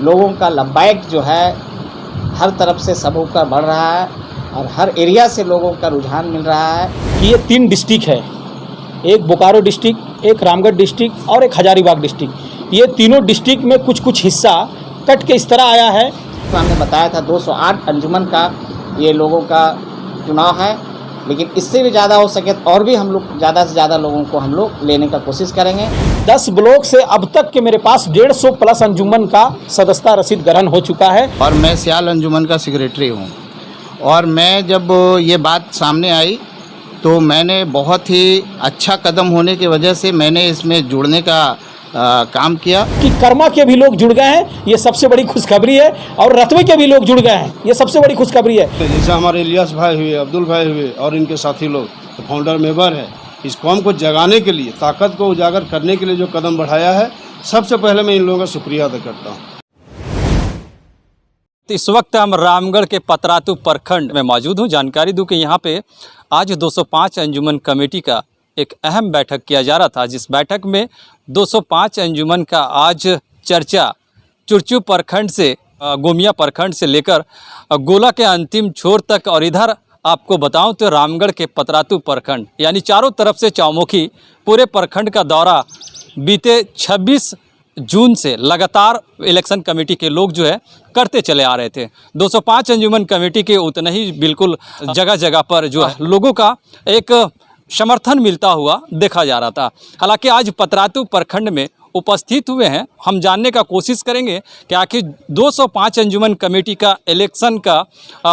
लोगों का लब्बैक जो है हर तरफ से सबों का बढ़ रहा है और हर एरिया से लोगों का रुझान मिल रहा है कि ये 3 डिस्ट्रिक्ट है, एक बोकारो डिस्ट्रिक्ट, एक रामगढ़ डिस्ट्रिक्ट और एक हजारीबाग डिस्ट्रिक्ट। ये तीनों डिस्ट्रिक्ट में कुछ कुछ हिस्सा कट के इस तरह आया है। तो हमने बताया था 208 अंजुमन का ये लोगों का चुनाव है, लेकिन इससे भी ज़्यादा हो सके तो और भी हम लोग ज़्यादा से ज़्यादा लोगों को हम लोग लेने का कोशिश करेंगे। 10 ब्लॉक से अब तक के मेरे पास 150 प्लस अंजुमन का सदस्यता रसीद ग्रहण हो चुका है। और मैं सियाल अंजुमन का सेक्रेटरी हूँ। और मैं जब ये बात सामने आई तो मैंने बहुत ही अच्छा कदम होने की वजह से मैंने इसमें जुड़ने का काम किया कि कर्मा के भी लोग जुड़ गए हैं, ये सबसे बड़ी खुशखबरी है, और रतवे के भी लोग जुड़ गए हैं, ये सबसे बड़ी खुशखबरी है। जैसे हमारे इलियास भाई हुए, अब्दुल भाई हुए और इनके साथी लोग तो फाउंडर मेंबर है। इस कौम को जगाने के लिए, ताकत को उजागर करने के लिए जो कदम बढ़ाया है, सबसे पहले मैं इन लोगों का शुक्रिया अदा करता हूँ। इस वक्त हम रामगढ़ के पतरातू प्रखंड में मौजूद हूँ। जानकारी दूँ कि यहाँ पे आज 205 अंजुमन कमेटी का एक अहम बैठक किया जा रहा था, जिस बैठक में 205 अंजुमन का आज चर्चा चुरचू प्रखंड से गोमिया प्रखंड से लेकर गोला के अंतिम छोर तक, और इधर आपको बताऊं तो रामगढ़ के पतरातू प्रखंड, यानी चारों तरफ से चौमुखी पूरे प्रखंड का दौरा बीते 26 जून से लगातार इलेक्शन कमेटी के लोग जो है करते चले आ रहे थे। 205 अंजुमन कमेटी के उतने ही बिल्कुल जगह जगह पर जो है लोगों का एक समर्थन मिलता हुआ देखा जा रहा था। हालांकि आज पतरातू प्रखंड में उपस्थित हुए हैं, हम जानने का कोशिश करेंगे कि आखिर 205 अंजुमन कमेटी का इलेक्शन का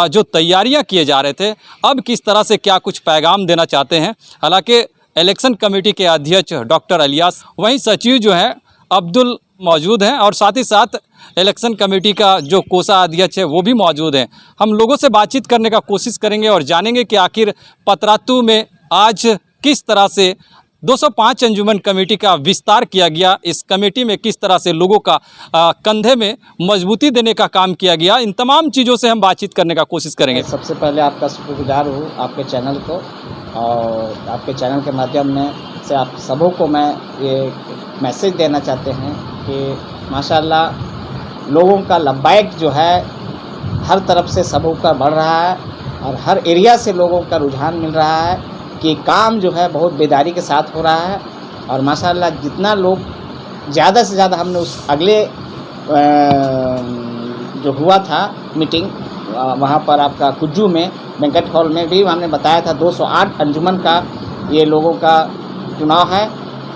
जो तैयारियां किए जा रहे थे, अब किस तरह से क्या कुछ पैगाम देना चाहते हैं। हालांकि इलेक्शन कमेटी के अध्यक्ष डॉक्टर इलियास, वहीं सचिव जो हैं अब्दुल मौजूद हैं, और साथ ही साथ इलेक्शन कमेटी का जो कोषाध्यक्ष है वो भी मौजूद हैं। हम लोगों से बातचीत करने का कोशिश करेंगे और जानेंगे कि आखिर पतरातू में आज किस तरह से 205 अंजुमन कमेटी का विस्तार किया गया, इस कमेटी में किस तरह से लोगों का कंधे में मजबूती देने का काम किया गया। इन तमाम चीज़ों से हम बातचीत करने का कोशिश करेंगे। सबसे पहले आपका शुक्रगुजार हूँ आपके चैनल को, और आपके चैनल के माध्यम से आप सबों को मैं ये मैसेज देना चाहते हैं कि माशाल्लाह लोगों का लब्बैक जो है हर तरफ से सबों का बढ़ रहा है और हर एरिया से लोगों का रुझान मिल रहा है कि काम जो है बहुत बेदारी के साथ हो रहा है। और माशाल्लाह जितना लोग ज़्यादा से ज़्यादा, हमने उस अगले जो हुआ था मीटिंग वहाँ पर आपका कुज्जू में वेंकट हॉल में भी हमने बताया था 208 अंजुमन का ये लोगों का चुनाव है,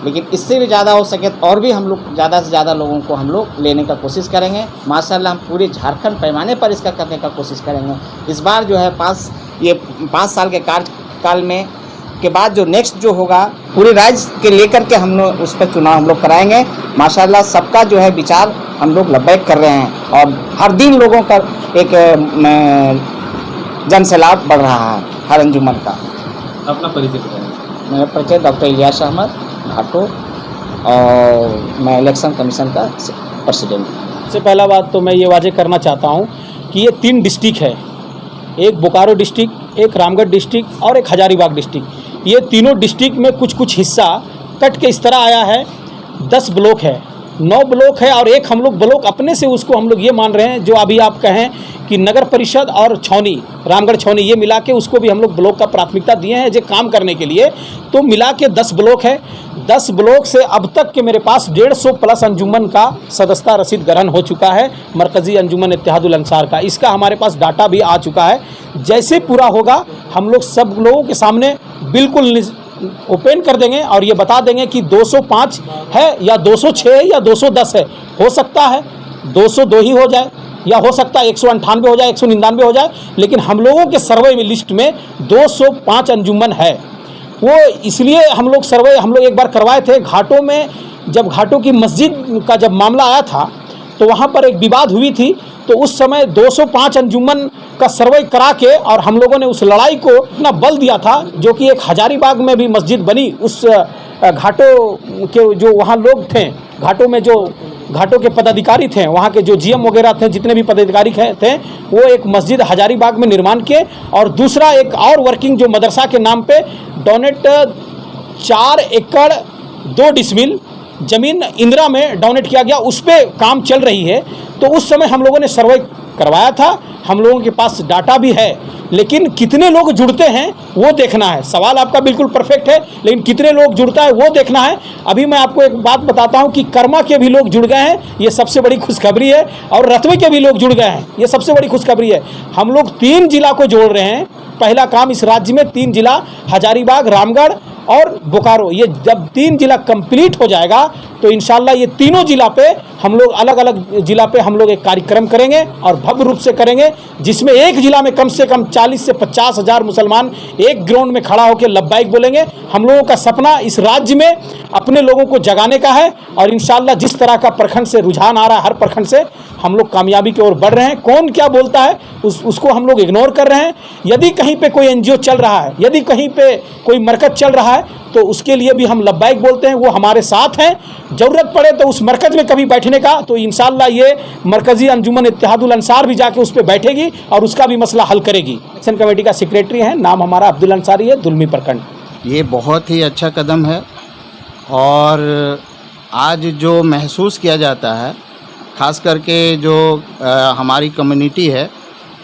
लेकिन इससे भी ज़्यादा हो सके तो और भी हम लोग ज़्यादा से ज़्यादा लोगों को हम लोग लेने का कोशिश करेंगे। माशाल्लाह हम पूरे झारखंड पैमाने पर इसका करने का कोशिश करेंगे। इस बार जो है 5 साल के कार्यकाल में के बाद जो नेक्स्ट जो होगा पूरे राज्य के लेकर के हम लोग उस पर चुनाव हम लोग कराएंगे। माशाल्लाह सबका जो है विचार हम लोग लब्बैक कर रहे हैं और हर दिन लोगों का एक जन सैलाब बढ़ रहा है हर अंजुमन का। अपना परिचय बताएं। मेरा परिचय डॉक्टर इलियास अहमद घाटो, और मैं इलेक्शन कमीशन का प्रेसिडेंट हूँ। सबसे पहला बात तो मैं ये वाजे करना चाहता हूँ कि ये 3 डिस्ट्रिक्ट है, एक बोकारो डिस्ट्रिक्ट, एक रामगढ़ डिस्ट्रिक्ट और एक हजारीबाग डिस्ट्रिक्ट। ये तीनों डिस्ट्रिक्ट में कुछ कुछ हिस्सा कट के इस तरह आया है। 10 ब्लॉक है, 9 ब्लॉक है, और एक हम लोग ब्लॉक अपने से उसको हम लोग ये मान रहे हैं जो अभी आप कहें कि नगर परिषद और छौनी, रामगढ़ छौनी, ये मिला के उसको भी हम लोग ब्लॉक का प्राथमिकता दिए हैं जो काम करने के लिए। तो मिला के 10 ब्लॉक है। 10 ब्लॉक से अब तक के मेरे पास 150 प्लस अंजुमन का सदस्यता रसीद ग्रहण हो चुका है, मरकज़ी अंजुमन इत्तेहादुल अंसार का। इसका हमारे पास डाटा भी आ चुका है। जैसे पूरा होगा हम लोग सब लोगों के सामने बिल्कुल ओपन कर देंगे और ये बता देंगे कि 205 है या 206 है या 210 है। हो सकता है 202 ही हो जाए, या हो सकता है 198 हो जाए, 199 हो जाए, लेकिन हम लोगों के सर्वे में लिस्ट में 205 अंजुमन है। वो इसलिए हम लोग सर्वे हम लोग एक बार करवाए थे घाटों में। जब घाटों की मस्जिद का जब मामला आया था तो वहाँ पर एक विवाद हुई थी, तो उस समय 205 अंजुमन का सर्वे करा के और हम लोगों ने उस लड़ाई को इतना बल दिया था, जो कि एक हजारीबाग में भी मस्जिद बनी। उस घाटों के जो वहाँ लोग थे, घाटों में जो घाटों के पदाधिकारी थे, वहाँ के जो जीएम वगैरह थे, जितने भी पदाधिकारी थे, वो एक मस्जिद हजारीबाग में निर्माण किए। और दूसरा एक और वर्किंग जो मदरसा के नाम पे डोनेट 4 एकड़ 2 डिसमिल ज़मीन इंदिरा में डोनेट किया गया, उस पर काम चल रही है। तो उस समय हम लोगों ने सर्वे करवाया था, हम लोगों के पास डाटा भी है, लेकिन कितने लोग जुड़ते हैं वो देखना है। सवाल आपका बिल्कुल परफेक्ट है, लेकिन कितने लोग जुड़ता है वो देखना है। अभी मैं आपको एक बात बताता हूं कि कर्मा के भी लोग जुड़ गए हैं, ये सबसे बड़ी खुशखबरी है, और रतवे के भी लोग जुड़ गए हैं, ये सबसे बड़ी खुशखबरी है। हम लोग 3 जिला को जोड़ रहे हैं। पहला काम इस राज्य में 3 जिला हजारीबाग, रामगढ़ और बोकारो, ये जब 3 जिला कंप्लीट हो जाएगा तो इंशाल्लाह ये तीनों जिला पे हम लोग अलग अलग जिला पे हम लोग एक कार्यक्रम करेंगे और भव्य रूप से करेंगे, जिसमें एक जिला में कम से कम 40 से 50 हज़ार मुसलमान एक ग्राउंड में खड़ा होकर लब्बाइक बोलेंगे। हम लोगों का सपना इस राज्य में अपने लोगों को जगाने का है, और इंशाल्लाह जिस तरह का प्रखंड से रुझान आ रहा है, हर प्रखंड से हम लोग कामयाबी की ओर बढ़ रहे हैं। कौन क्या बोलता है उसको हम लोग इग्नोर कर रहे हैं। यदि कहीं पे कोई एनजीओ चल रहा है, यदि कहीं पे कोई मरकज चल रहा है, तो उसके लिए भी हम लब्बाइक बोलते हैं, वो हमारे साथ हैं। ज़रूरत पड़े तो उस मरकज़ में कभी बैठने का, तो इंशाल्लाह ये मरकज़ी अंजुमन इत्तेहादुल अंसार भी जाके उस पर बैठेगी और उसका भी मसला हल करेगी। एक्शन कमेटी का सेक्रेटरी है, नाम हमारा अब्दुल अंसारी है, दुलमी प्रखंड। ये बहुत ही अच्छा कदम है, और आज जो महसूस किया जाता है, ख़ास करके जो हमारी कम्युनिटी है,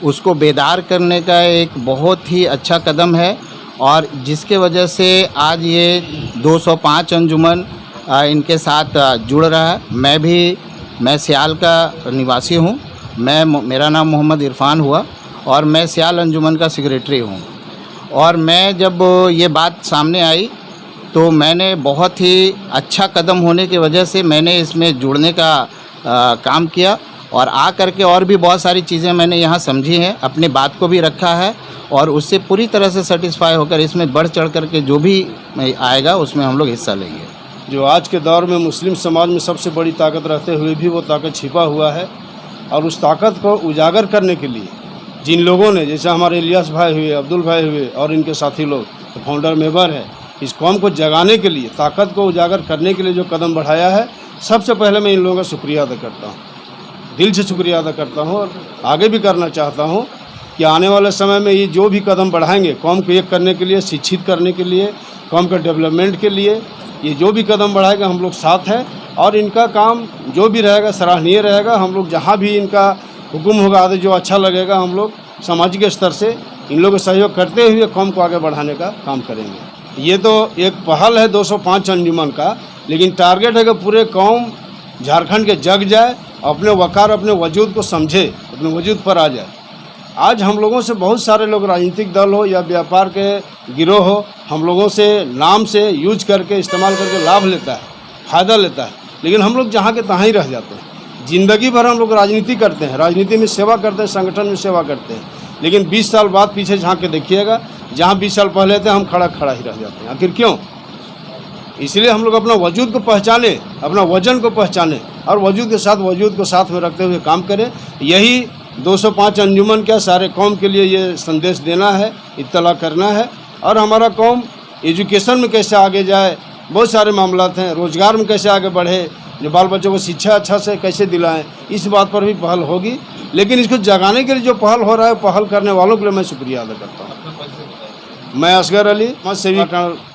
उसको बेदार करने का एक बहुत ही अच्छा कदम है, और जिसके वजह से आज ये 205 अंजुमन इनके साथ जुड़ रहा है। मैं सियाल का निवासी हूँ, मेरा नाम मोहम्मद इरफान हुआ, और मैं सियाल अंजुमन का सेक्रेटरी हूँ। और मैं जब ये बात सामने आई तो मैंने बहुत ही अच्छा कदम होने की वजह से मैंने इसमें जुड़ने का काम किया, और आ करके और भी बहुत सारी चीज़ें मैंने यहाँ समझी हैं, अपनी बात को भी रखा है, और उससे पूरी तरह से सेटिस्फाई होकर इसमें बढ़ चढ़ करके जो भी आएगा उसमें हम लोग हिस्सा लेंगे। जो आज के दौर में मुस्लिम समाज में सबसे बड़ी ताकत रहते हुए भी वो ताकत छिपा हुआ है, और उस ताकत को उजागर करने के लिए जिन लोगों ने, जैसे हमारे इलियास भाई हुए, अब्दुल भाई हुए और इनके साथी लोग, तो फाउंडर मेंबर है, इस कौम को जगाने के लिए, ताकत को उजागर करने के लिए जो कदम बढ़ाया है, सबसे पहले मैं इन लोगों का शुक्रिया अदा करता हूँ, दिल से शुक्रिया अदा करता हूँ। और आगे भी करना चाहता हूँ कि आने वाले समय में ये जो भी कदम बढ़ाएंगे कौम को एक करने के लिए, शिक्षित करने के लिए, कौम के डेवलपमेंट के लिए, ये जो भी कदम बढ़ाएगा हम लोग साथ हैं, और इनका काम जो भी रहेगा सराहनीय रहेगा। हम लोग जहाँ भी इनका हुक्म होगा, आदि जो अच्छा लगेगा, हम लोग सामाजिक स्तर से इन लोगों का सहयोग करते हुए कौम को आगे बढ़ाने का काम करेंगे। ये तो एक पहल है 205 अंजुमन का, लेकिन टारगेट है कि पूरे कौम झारखंड के जग जाए, अपने वकार, अपने वजूद को समझे, अपने वजूद पर आ जाए। आज हम लोगों से बहुत सारे लोग, राजनीतिक दल हो या व्यापार के गिरोह हो, हम लोगों से नाम से यूज करके, इस्तेमाल करके लाभ लेता है, फ़ायदा लेता है, लेकिन हम लोग जहाँ के तहाँ ही रह जाते हैं। ज़िंदगी भर हम लोग राजनीति करते हैं, राजनीति में सेवा करते हैं, संगठन में सेवा करते हैं, लेकिन 20 साल बाद पीछे झाँक के देखिएगा, जहाँ 20 साल पहले थे हम खड़ा ही रह जाते हैं। आखिर क्यों? इसलिए हम लोग अपना वजूद को पहचाने, अपना वजन को पहचाने, और वजूद के साथ वजूद को साथ में रखते हुए काम करें। यही 205 अंजुमन क्या सारे कौम के लिए ये संदेश देना है, इत्तला करना है। और हमारा कौम एजुकेशन में कैसे आगे जाए, बहुत सारे मामलात हैं, रोज़गार में कैसे आगे बढ़े, जो बाल बच्चों को शिक्षा अच्छा से कैसे दिलाएं, इस बात पर भी पहल होगी। लेकिन इसको जगाने के लिए जो पहल हो रहा है, पहल करने वालों के लिए मैं शुक्रिया अदा करता हूँ। मैं असगर अली, सेवी